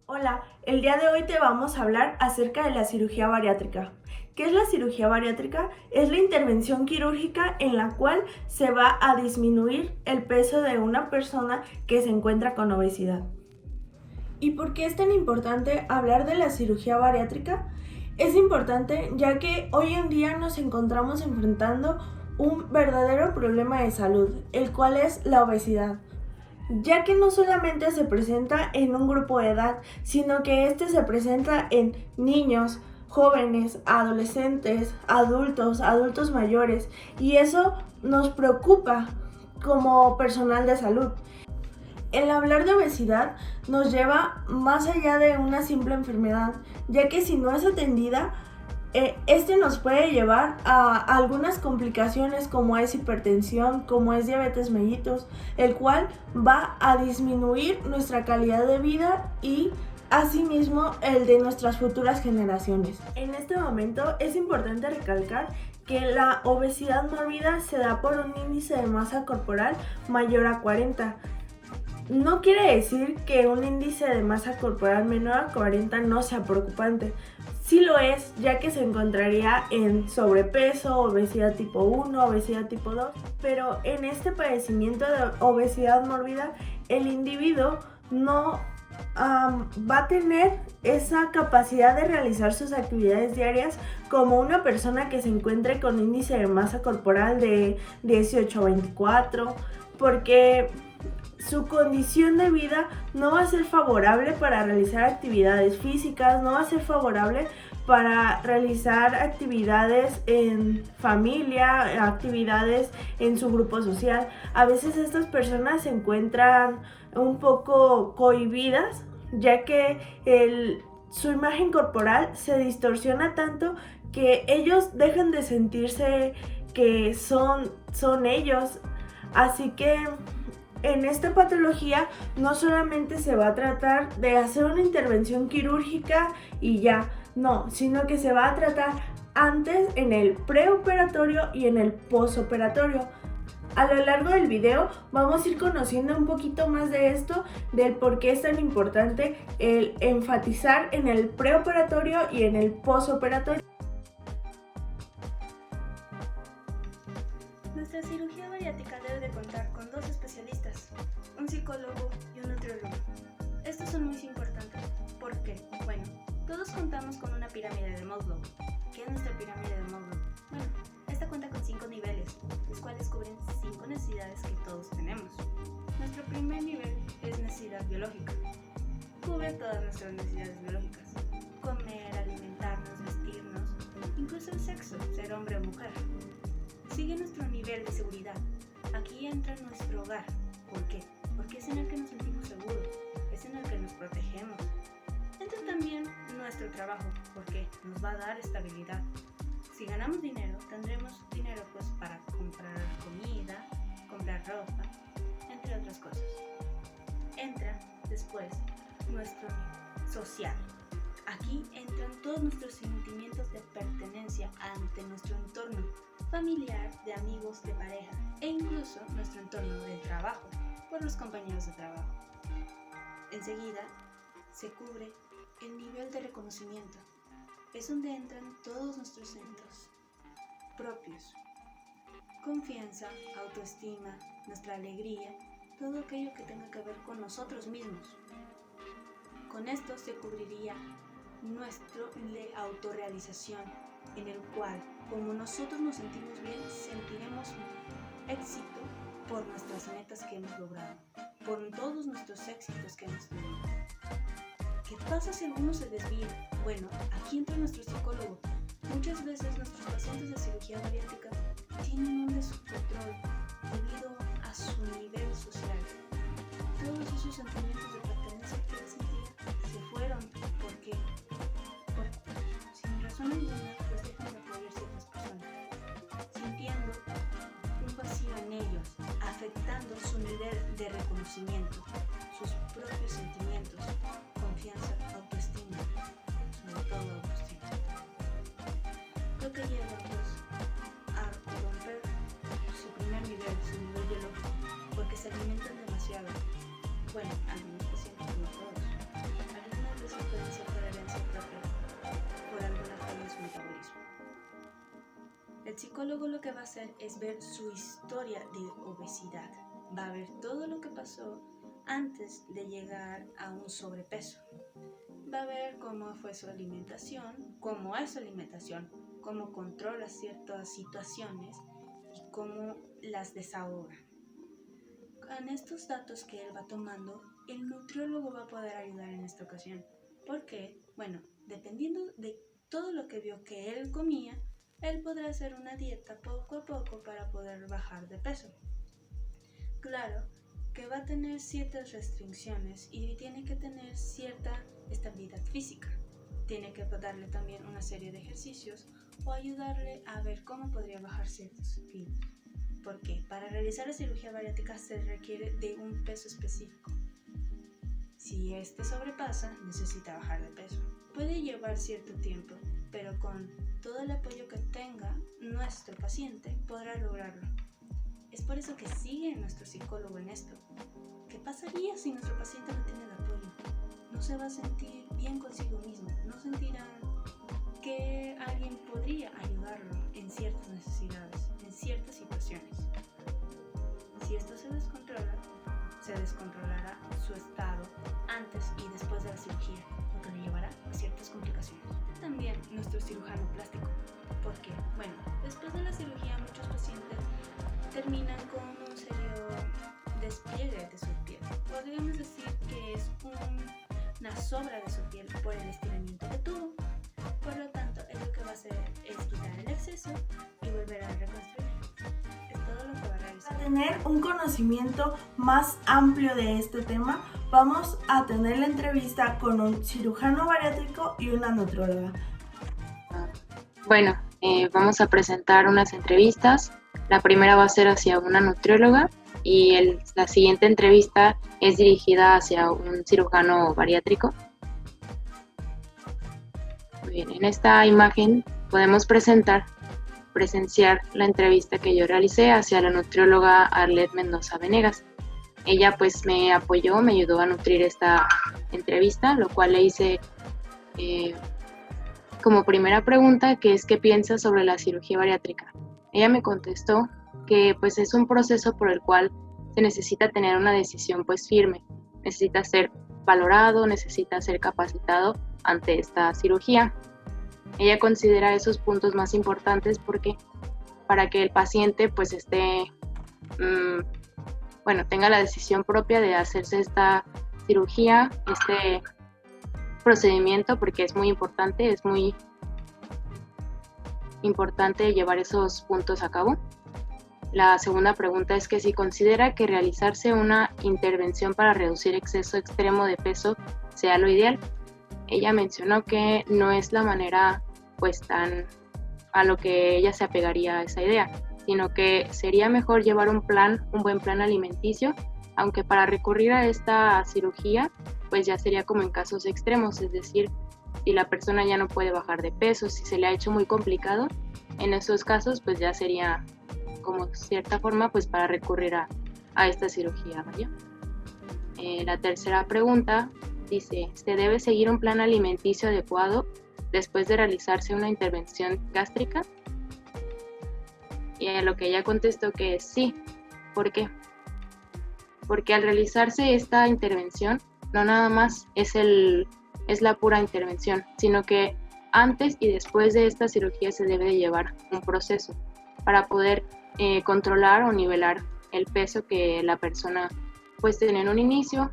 Hola, el día de hoy te vamos a hablar acerca de la cirugía bariátrica. ¿Qué es la cirugía bariátrica? Es la intervención quirúrgica en la cual se va a disminuir el peso de una persona que se encuentra con obesidad. ¿Y por qué es tan importante hablar de la cirugía bariátrica? Es importante ya que hoy en día nos encontramos enfrentando un verdadero problema de salud, el cual es la obesidad, ya que no solamente se presenta en un grupo de edad, sino que este se presenta en niños, jóvenes, adolescentes, adultos mayores, y eso nos preocupa como personal de salud. El hablar de obesidad nos lleva más allá de una simple enfermedad, ya que si no es atendida, este nos puede llevar a algunas complicaciones como es hipertensión, como es diabetes mellitus, el cual va a disminuir nuestra calidad de vida y asimismo el de nuestras futuras generaciones. En este momento es importante recalcar que la obesidad mórbida se da por un índice de masa corporal mayor a 40. No quiere decir que un índice de masa corporal menor a 40 no sea preocupante. Sí lo es, ya que se encontraría en sobrepeso, obesidad tipo 1, obesidad tipo 2, pero en este padecimiento de obesidad mórbida, el individuo no va a tener esa capacidad de realizar sus actividades diarias como una persona que se encuentre con índice de masa corporal de 18 a 24, porque su condición de vida no va a ser favorable para realizar actividades físicas, no va a ser favorable para realizar actividades en familia, actividades en su grupo social. A veces estas personas se encuentran un poco cohibidas, ya que su imagen corporal se distorsiona tanto que ellos dejan de sentirse que son ellos. Así que en esta patología no solamente se va a tratar de hacer una intervención quirúrgica y ya, no, sino que se va a tratar antes en el preoperatorio y en el posoperatorio. A lo largo del video vamos a ir conociendo un poquito más de esto, del por qué es tan importante el enfatizar en el preoperatorio y en el posoperatorio. Nuestra cirugía bariátrica debe de contar con 2 especialistas, un psicólogo y un nutriólogo. Estos son muy importantes. ¿Por qué? Bueno, todos contamos con una pirámide de Maslow. ¿Qué es nuestra pirámide de Maslow? Bueno, esta cuenta con 5 niveles, los cuales cubren 5 necesidades que todos tenemos. Nuestro primer nivel es necesidad biológica. Cubre todas nuestras necesidades biológicas: comer, alimentarnos, vestirnos, incluso el sexo, ser hombre o mujer. Sigue nuestro nivel de seguridad. Aquí entra nuestro hogar. ¿Por qué? Porque es en el que nos sentimos seguros, es en el que nos protegemos. Entra también nuestro trabajo, porque nos va a dar estabilidad. Si ganamos dinero, tendremos dinero pues para comprar comida, comprar ropa, entre otras cosas. Entra después nuestro social. Aquí entran todos nuestros sentimientos de pertenencia ante nuestro entorno familiar, de amigos, de pareja e incluso nuestro entorno de trabajo, por los compañeros de trabajo. Enseguida se cubre el nivel de reconocimiento. Es donde entran todos nuestros centros propios: confianza, autoestima, nuestra alegría, todo aquello que tenga que ver con nosotros mismos. Con esto se cubriría nuestro de autorrealización, en el cual, como nosotros nos sentimos bien, sentiremos éxito por nuestras metas que hemos logrado, por todos nuestros éxitos que hemos tenido. ¿Qué pasa si alguno se desvía? Bueno, aquí entra nuestro psicólogo. Muchas veces nuestros pacientes de cirugía bariátrica tienen un descontrol debido a su nivel social. Todos esos sentimientos de pertenencia que él sentía se fueron. ¿Por qué? Porque sin razón alguna pues dejan de apoyar ciertas personas, sintiendo un vacío en ellos, afectando su nivel de reconocimiento, sus propios sentimientos, confianza, autoestima, sobre todo autoestima. Lo que lleva pues a romper su primer nivel, su nivel biológico, porque se alimentan demasiado. Bueno, algunos pacientes, no todos. Algunos psicólogo lo que va a hacer es ver su historia de obesidad. Va a ver todo lo que pasó antes de llegar a un sobrepeso. Va a ver cómo fue su alimentación, cómo es su alimentación, cómo controla ciertas situaciones y cómo las desahoga. Con estos datos que él va tomando, el nutriólogo va a poder ayudar en esta ocasión. ¿Por qué? Bueno, dependiendo de todo lo que vio que él comía, él podrá hacer una dieta poco a poco para poder bajar de peso. Claro que va a tener ciertas restricciones y tiene que tener cierta estabilidad física. Tiene que darle también una serie de ejercicios o ayudarle a ver cómo podría bajar ciertos kilos. Porque para realizar la cirugía bariátrica se requiere de un peso específico. Si este sobrepasa, necesita bajar de peso. Puede llevar cierto tiempo, pero con todo el apoyo que tenga nuestro paciente podrá lograrlo. Es por eso que sigue nuestro psicólogo en esto. ¿Qué pasaría si nuestro paciente no tiene el apoyo? No se va a sentir bien consigo mismo, no sentirá que alguien podría ayudarlo en ciertas necesidades, en ciertas situaciones. Si esto se descontrolará su estado antes y después de la cirugía, lo que le llevará a ciertas complicaciones. También nuestro cirujano plástico, porque, bueno, después de la cirugía muchos pacientes terminan con un serio despliegue de su piel. Podríamos decir que es una sobra de su piel por el estiramiento que tuvo. Por lo tanto, él lo que va a hacer es quitar el exceso y volver a reconstruir. Es todo lo que va a realizar. Para tener un conocimiento más amplio de este tema, vamos a tener la entrevista con un cirujano bariátrico y una nutrióloga. Bueno, vamos a presentar unas entrevistas. La primera va a ser hacia una nutrióloga y la siguiente entrevista es dirigida hacia un cirujano bariátrico. Muy bien, en esta imagen podemos presenciar la entrevista que yo realicé hacia la nutrióloga Arlet Mendoza Venegas. Ella pues me apoyó, me ayudó a nutrir esta entrevista, lo cual le hice como primera pregunta, que es ¿qué piensa sobre la cirugía bariátrica? Ella me contestó que pues es un proceso por el cual se necesita tener una decisión pues firme, necesita ser valorado, necesita ser capacitado ante esta cirugía. Ella considera esos puntos más importantes porque para que el paciente pues tenga la decisión propia de hacerse esta cirugía, este procedimiento, porque es muy importante llevar esos puntos a cabo. La segunda pregunta es que si considera que realizarse una intervención para reducir exceso extremo de peso sea lo ideal. Ella mencionó que no es la manera pues tan a lo que ella se apegaría a esa idea, sino que sería mejor llevar un buen plan alimenticio, aunque para recurrir a esta cirugía pues ya sería como en casos extremos, es decir, si la persona ya no puede bajar de peso, si se le ha hecho muy complicado, en esos casos pues ya sería como cierta forma pues para recurrir a esta cirugía, ¿vale? La tercera pregunta dice, ¿se debe seguir un plan alimenticio adecuado después de realizarse una intervención gástrica? Y a lo que ella contestó que sí. ¿Por qué? Porque al realizarse esta intervención no nada más es la pura intervención, sino que antes y después de esta cirugía se debe de llevar un proceso para poder controlar o nivelar el peso que la persona pues tiene en un inicio,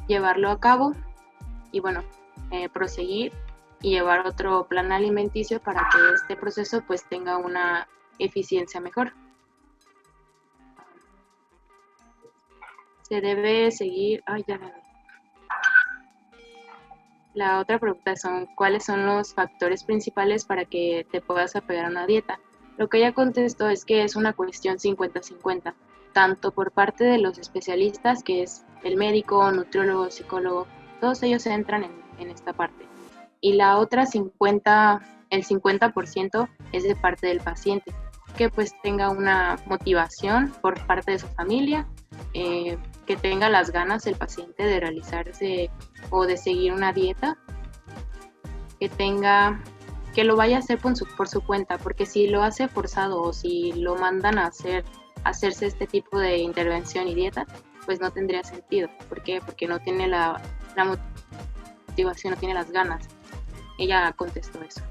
llevarlo a cabo y bueno, proseguir y llevar otro plan alimenticio para que este proceso pues tenga una eficiencia mejor. Se debe seguir, La otra pregunta son, ¿cuáles son los factores principales para que te puedas apegar a una dieta? Lo que ella contestó es que es una cuestión 50-50, tanto por parte de los especialistas, que es el médico, nutriólogo, psicólogo, todos ellos entran en esta parte. Y la otra el 50% es de parte del paciente, que pues tenga una motivación por parte de su familia, que tenga las ganas el paciente de realizarse o de seguir una dieta, que tenga que lo vaya a hacer por su cuenta, porque si lo hace forzado o si lo mandan a hacerse este tipo de intervención y dieta, pues no tendría sentido. ¿Por qué? Porque no tiene la motivación, no tiene las ganas. Ella contestó eso.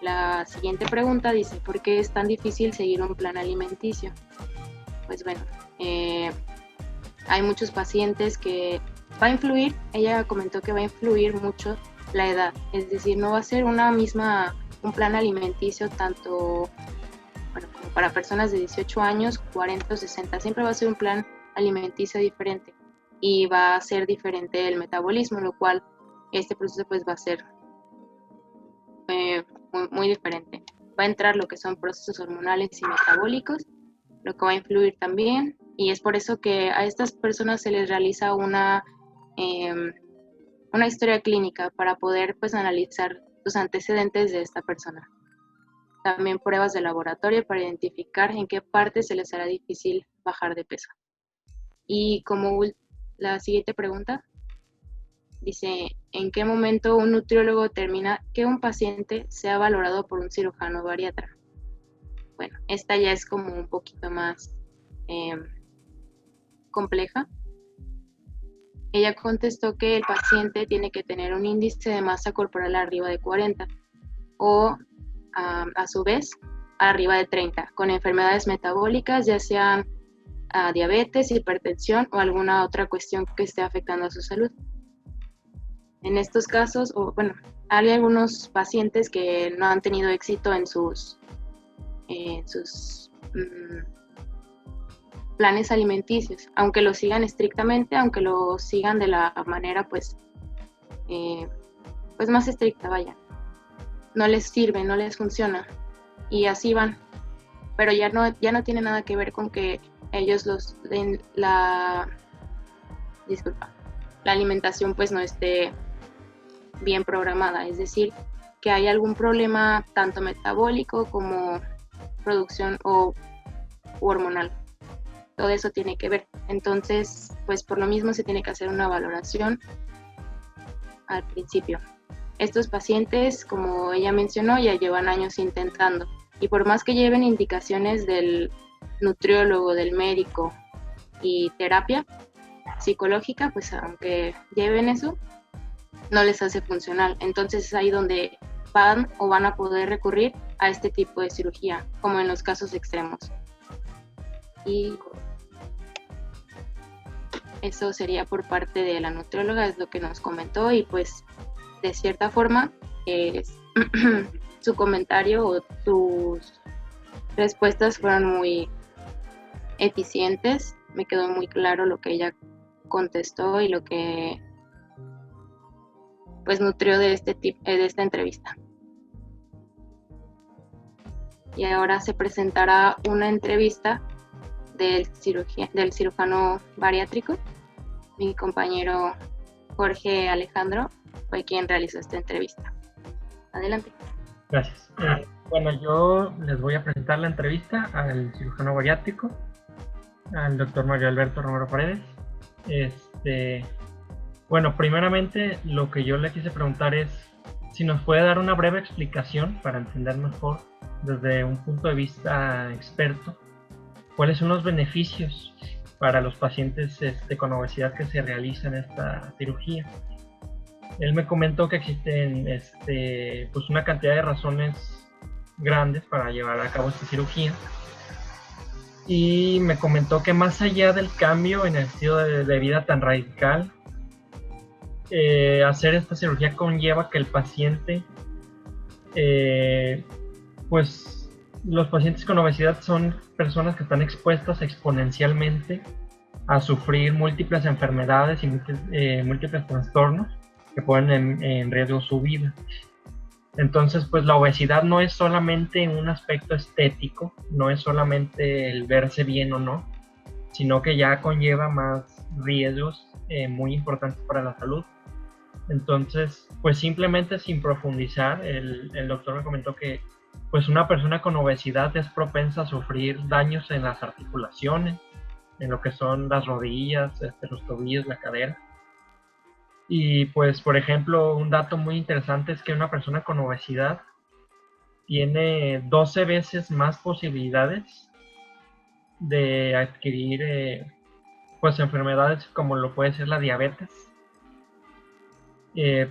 La siguiente pregunta dice, ¿por qué es tan difícil seguir un plan alimenticio? Pues bueno, hay muchos pacientes que va a influir, ella comentó que va a influir mucho la edad, es decir, no va a ser un plan alimenticio tanto como para personas de 18 años, 40 o 60, siempre va a ser un plan alimenticio diferente y va a ser diferente el metabolismo, lo cual este proceso pues va a ser muy, muy diferente. Va a entrar lo que son procesos hormonales y metabólicos, lo que va a influir también, y es por eso que a estas personas se les realiza una historia clínica para poder pues analizar los antecedentes de esta persona. También pruebas de laboratorio para identificar en qué parte se les hará difícil bajar de peso. Y como la siguiente pregunta dice, ¿en qué momento un nutriólogo determina que un paciente sea valorado por un cirujano bariatra? Bueno, esta ya es como un poquito más compleja. Ella contestó que el paciente tiene que tener un índice de masa corporal arriba de 40 o a su vez arriba de 30, con enfermedades metabólicas, ya sean diabetes, hipertensión o alguna otra cuestión que esté afectando a su salud. En estos casos, hay algunos pacientes que no han tenido éxito en sus planes alimenticios, aunque lo sigan estrictamente, aunque lo sigan de la manera pues más estricta, vaya. No les sirve, no les funciona y así van, pero ya no tiene nada que ver con que ellos la alimentación pues no esté bien programada, es decir, que hay algún problema tanto metabólico como producción o hormonal. Todo eso tiene que ver. Entonces, pues por lo mismo se tiene que hacer una valoración al principio. Estos pacientes, como ella mencionó, ya llevan años intentando y por más que lleven indicaciones del nutriólogo, del médico y terapia psicológica, pues aunque lleven eso, no les hace funcional. Entonces es ahí donde van a poder recurrir a este tipo de cirugía, como en los casos extremos. Y eso sería por parte de la nutrióloga, es lo que nos comentó, y pues de cierta forma su comentario o sus respuestas fueron muy eficientes. Me quedó muy claro lo que ella contestó y lo que pues nutrió de esta entrevista. Y ahora se presentará una entrevista del cirujano bariátrico. Mi compañero Jorge Alejandro fue quien realizó esta entrevista. Adelante. Gracias. Bueno, yo les voy a presentar la entrevista al cirujano bariátrico, al doctor Mario Alberto Romero Paredes. Bueno, primeramente lo que yo le quise preguntar es si nos puede dar una breve explicación para entender mejor desde un punto de vista experto cuáles son los beneficios para los pacientes con obesidad que se realizan esta cirugía. Él me comentó que existen pues una cantidad de razones grandes para llevar a cabo esta cirugía, y me comentó que más allá del cambio en el estilo de vida tan radical, hacer esta cirugía conlleva que el paciente, pues los pacientes con obesidad son personas que están expuestas exponencialmente a sufrir múltiples enfermedades y múltiples trastornos que ponen en riesgo su vida. Entonces, pues la obesidad no es solamente un aspecto estético, no es solamente el verse bien o no, sino que ya conlleva más riesgos muy importantes para la salud. Entonces, pues simplemente sin profundizar, el doctor me comentó que pues una persona con obesidad es propensa a sufrir daños en las articulaciones, en lo que son las rodillas, los tobillos, la cadera. Y pues, por ejemplo, un dato muy interesante es que una persona con obesidad tiene 12 veces más posibilidades de adquirir pues enfermedades como lo puede ser la diabetes.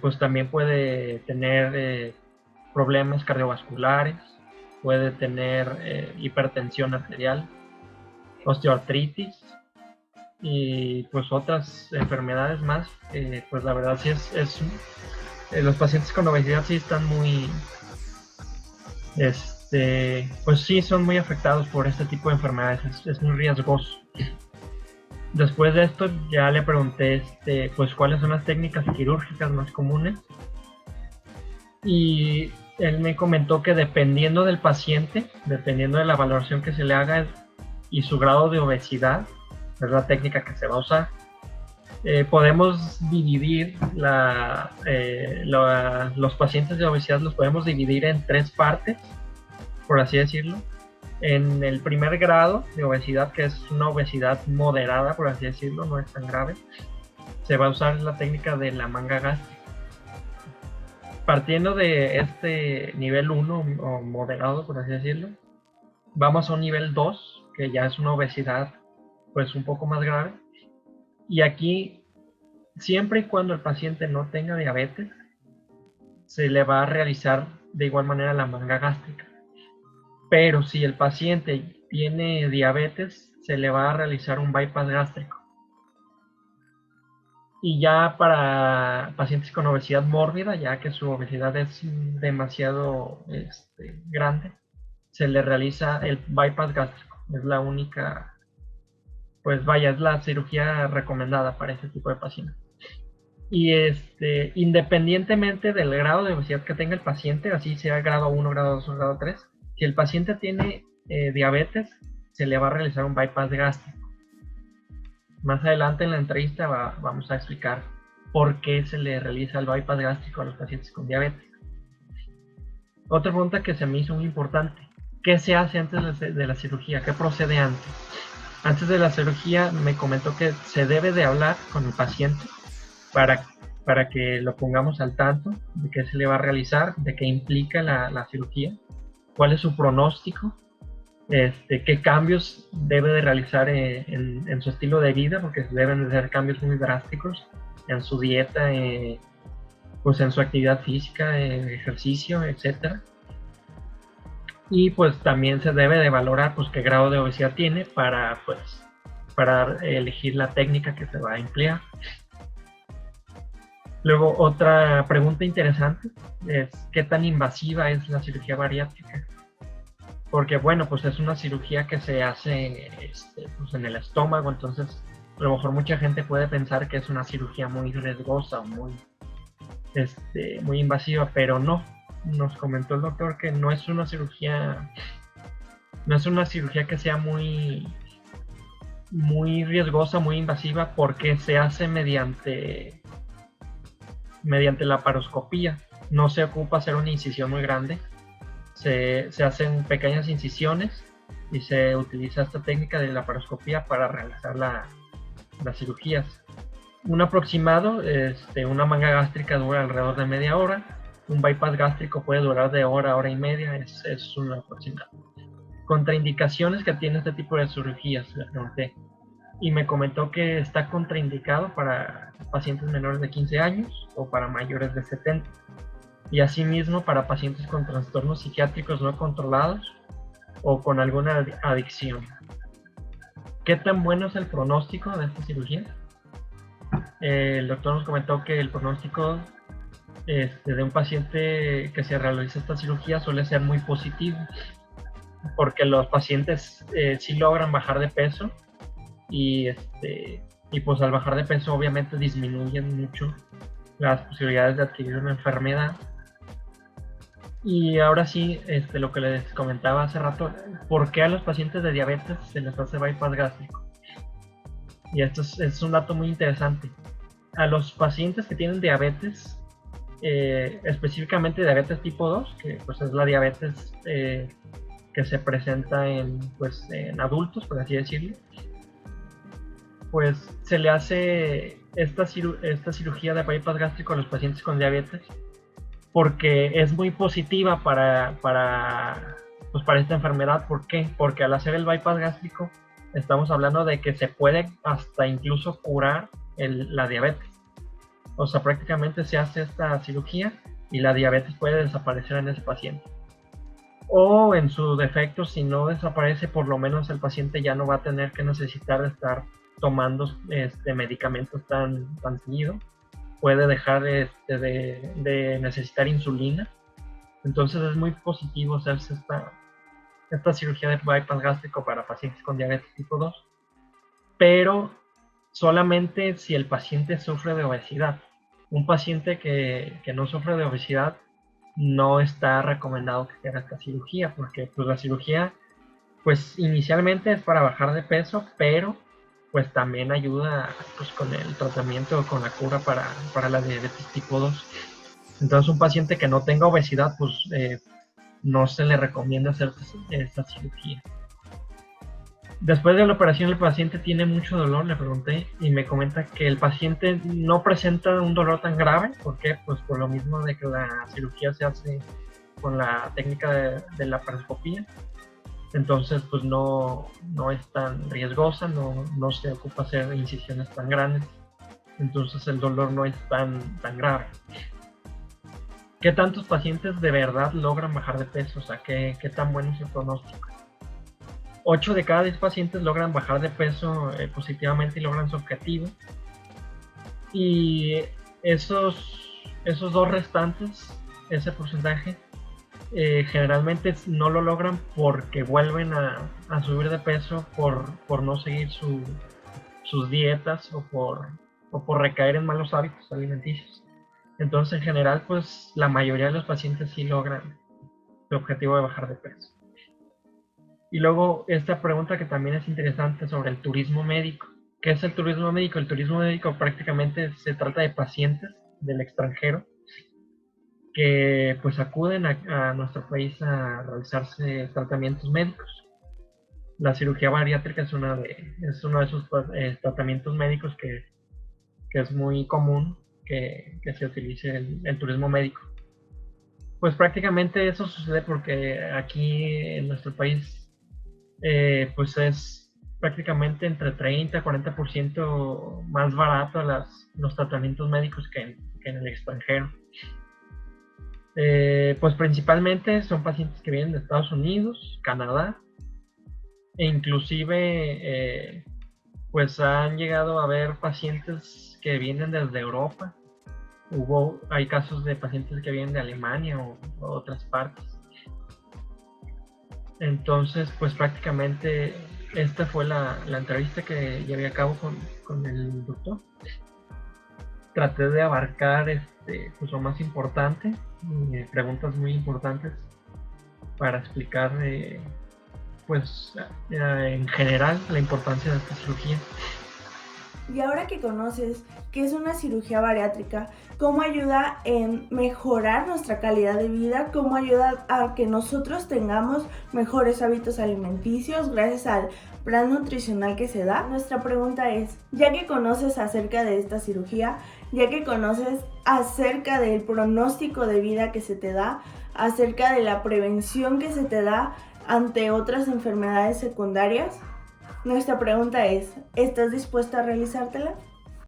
Pues también puede tener problemas cardiovasculares, puede tener hipertensión arterial, osteoartritis y pues otras enfermedades más. Pues la verdad sí los pacientes con obesidad sí están muy, pues sí son muy afectados por este tipo de enfermedades, es muy riesgoso. Después de esto ya le pregunté pues cuáles son las técnicas quirúrgicas más comunes, y él me comentó que dependiendo del paciente, dependiendo de la valoración que se le haga y su grado de obesidad, es la técnica que se va a usar. Podemos dividir los pacientes de obesidad, los podemos dividir en 3 partes, por así decirlo. En el primer grado de obesidad, que es una obesidad moderada, por así decirlo, no es tan grave, se va a usar la técnica de la manga gástrica. Partiendo de este nivel 1 o moderado, por así decirlo, vamos a un nivel 2, que ya es una obesidad pues un poco más grave. Y aquí, siempre y cuando el paciente no tenga diabetes, se le va a realizar de igual manera la manga gástrica. Pero si el paciente tiene diabetes, se le va a realizar un bypass gástrico. Y ya para pacientes con obesidad mórbida, ya que su obesidad es demasiado grande, se le realiza el bypass gástrico. Es la única, pues vaya, es la cirugía recomendada para este tipo de pacientes. Y independientemente del grado de obesidad que tenga el paciente, así sea grado 1, grado 2 o grado 3, si el paciente tiene diabetes, se le va a realizar un bypass gástrico. Más adelante en la entrevista vamos a explicar por qué se le realiza el bypass gástrico a los pacientes con diabetes. Otra pregunta que se me hizo muy importante: ¿qué se hace antes de la cirugía? ¿Qué procede antes? Antes de la cirugía me comentó que se debe de hablar con el paciente para que lo pongamos al tanto de qué se le va a realizar, de qué implica la cirugía, cuál es su pronóstico, qué cambios debe de realizar en su estilo de vida, porque deben de ser cambios muy drásticos en su dieta, pues en su actividad física, ejercicio, etc. Y pues también se debe de valorar pues qué grado de obesidad tiene para elegir la técnica que se va a emplear. Luego, otra pregunta interesante es ¿qué tan invasiva es la cirugía bariátrica? Porque bueno, pues es una cirugía que se hace pues en el estómago, entonces a lo mejor mucha gente puede pensar que es una cirugía muy riesgosa o muy invasiva, pero no. Nos comentó el doctor que no es una cirugía que sea muy riesgosa, muy invasiva, porque se hace mediante la laparoscopía. No se ocupa hacer una incisión muy grande, se hacen pequeñas incisiones y se utiliza esta técnica de laparoscopía para realizar las cirugías. Un aproximado, una manga gástrica dura alrededor de media hora, un bypass gástrico puede durar de hora y media, es un aproximado. Contraindicaciones que tiene este tipo de cirugías, le pregunté, y me comentó que está contraindicado para pacientes menores de 15 años o para mayores de 70, y asimismo para pacientes con trastornos psiquiátricos no controlados o con alguna adicción. ¿Qué tan bueno es el pronóstico de esta cirugía? El doctor nos comentó que el pronóstico de un paciente que se realiza esta cirugía suele ser muy positivo, porque los pacientes sí logran bajar de peso y pues al bajar de peso obviamente disminuyen mucho las posibilidades de adquirir una enfermedad. Y ahora sí, lo que les comentaba hace rato, ¿por qué a los pacientes de diabetes se les hace bypass gástrico? Y esto es un dato muy interesante. A los pacientes que tienen diabetes, específicamente diabetes tipo 2, que pues es la diabetes que se presenta en adultos, por así decirlo, pues se le hace esta cirugía de bypass gástrico a los pacientes con diabetes porque es muy positiva para esta enfermedad. ¿Por qué? Porque al hacer el bypass gástrico estamos hablando de que se puede hasta incluso curar la diabetes. O sea, prácticamente se hace esta cirugía y la diabetes puede desaparecer en ese paciente. O en su defecto, si no desaparece, por lo menos el paciente ya no va a tener que necesitar de estar tomando medicamentos tan seguido. Puede dejar de necesitar insulina. Entonces es muy positivo hacerse esta cirugía de bypass gástrico para pacientes con diabetes tipo 2, pero solamente si el paciente sufre de obesidad. Un paciente que no sufre de obesidad no está recomendado que haga esta cirugía, porque pues la cirugía pues inicialmente es para bajar de peso, pero pues también ayuda pues con el tratamiento o con la cura para la diabetes tipo 2. Entonces un paciente que no tenga obesidad pues no se le recomienda hacer esta cirugía. Después de la operación el paciente tiene mucho dolor, le pregunté, y me comenta que el paciente no presenta un dolor tan grave. ¿Por qué? Pues por lo mismo de que la cirugía se hace con la técnica de la laparoscopía. Entonces pues no es tan riesgosa, no se ocupa hacer incisiones tan grandes. Entonces el dolor no es tan grave. ¿Qué tantos pacientes de verdad logran bajar de peso? O sea, ¿qué tan bueno es el pronóstico? 8 de cada 10 pacientes logran bajar de peso positivamente y logran su objetivo. Y esos dos restantes, ese porcentaje, generalmente no lo logran porque vuelven a subir de peso por no seguir sus dietas o por recaer en malos hábitos alimenticios. Entonces, en general, pues la mayoría de los pacientes sí logran su objetivo de bajar de peso. Y luego esta pregunta que también es interesante sobre el turismo médico. ¿Qué es el turismo médico? El turismo médico prácticamente se trata de pacientes del extranjero que pues acuden a nuestro país a realizarse tratamientos médicos. La cirugía bariátrica es uno de esos tratamientos médicos que es muy común que se utilice el turismo médico. Pues prácticamente eso sucede porque aquí en nuestro país pues es prácticamente entre 30 y 40% más barato los tratamientos médicos que en el extranjero. Pues principalmente son pacientes que vienen de Estados Unidos, Canadá, e inclusive pues han llegado a haber pacientes que vienen desde Europa. Hay casos de pacientes que vienen de Alemania o otras partes. Entonces pues prácticamente esta fue la entrevista que llevé a cabo con el doctor. Traté de abarcar pues lo más importante, preguntas muy importantes para explicar pues en general la importancia de esta cirugía. Y ahora que conoces qué es una cirugía bariátrica, cómo ayuda en mejorar nuestra calidad de vida, cómo ayuda a que nosotros tengamos mejores hábitos alimenticios gracias al plan nutricional que se da, nuestra pregunta es, ya que conoces acerca de esta cirugía, ya que conoces acerca del pronóstico de vida que se te da, acerca de la prevención que se te da ante otras enfermedades secundarias, nuestra pregunta es, ¿estás dispuesta a realizártela?